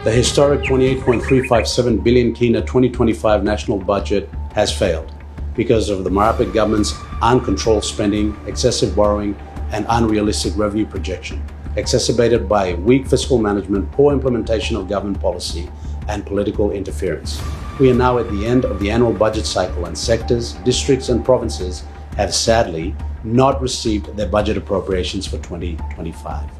The historic 28.357 billion kina 2025 national budget has failed because of the Marape government's uncontrolled spending, excessive borrowing, and unrealistic revenue projection, exacerbated by weak fiscal management, poor implementation of government policy, and political interference. We are now at the end of the annual budget cycle, and sectors, districts, and provinces have sadly not received their budget appropriations for 2025.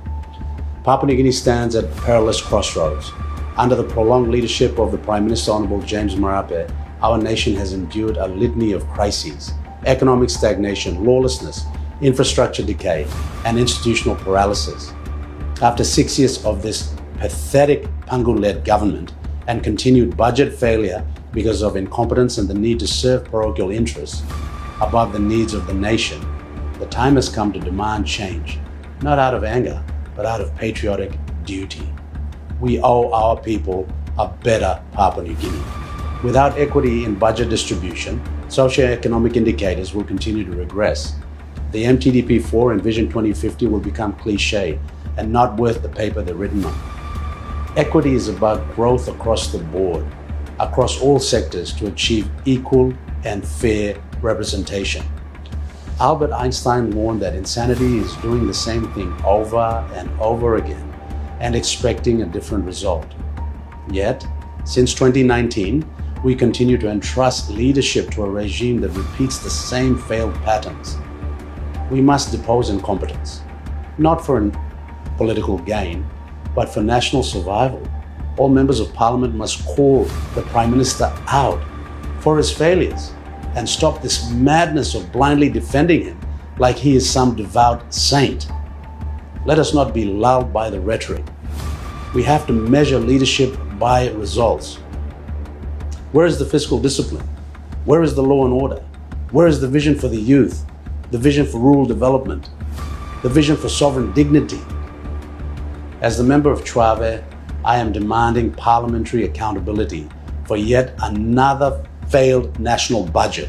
Papua New Guinea stands at perilous crossroads. Under the prolonged leadership of the Prime Minister Honorable James Marape, our nation has endured a litany of crises: economic stagnation, lawlessness, infrastructure decay, and institutional paralysis. After 6 years of this pathetic Pangun-led government and continued budget failure because of incompetence and the need to serve parochial interests above the needs of the nation, the time has come to demand change, not out of anger, but out of patriotic duty. We owe our people a better Papua New Guinea. Without equity in budget distribution, socioeconomic indicators will continue to regress. The MTDP4 and Vision 2050 will become cliché and not worth the paper they're written on. Equity is about growth across the board, across all sectors, to achieve equal and fair representation. Albert Einstein warned that insanity is doing the same thing over and over again and expecting a different result. Yet, since 2019, we continue to entrust leadership to a regime that repeats the same failed patterns. We must depose incompetence, not for political gain, but for national survival. All members of Parliament must call the Prime Minister out for his failures and stop this madness of blindly defending him like he is some devout saint. Let us not be lulled by the rhetoric. We have to measure leadership by results. Where is the fiscal discipline? Where is the law and order? Where is the vision for the youth? The vision for rural development? The vision for sovereign dignity? As the member of Chuave, I am demanding parliamentary accountability for yet another failed national budget.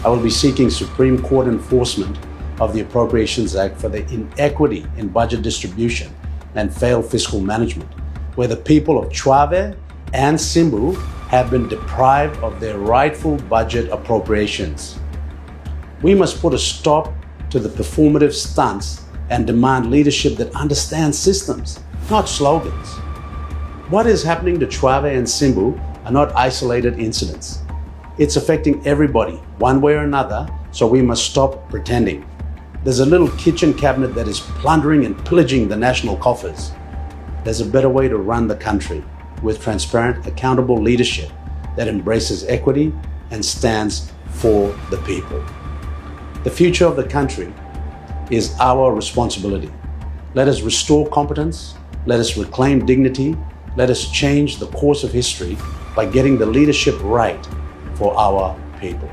I will be seeking Supreme Court enforcement of the Appropriations Act for the inequity in budget distribution and failed fiscal management, where the people of Chuave and Simbu have been deprived of their rightful budget appropriations. We must put a stop to the performative stunts and demand leadership that understands systems, not slogans. What is happening to Chuave and Simbu are not isolated incidents. It's affecting everybody, one way or another, so we must stop pretending. There's a little kitchen cabinet that is plundering and pillaging the national coffers. There's a better way to run the country, with transparent, accountable leadership that embraces equity and stands for the people. The future of the country is our responsibility. Let us restore competence, let us reclaim dignity, let us change the course of history by getting the leadership right for our people.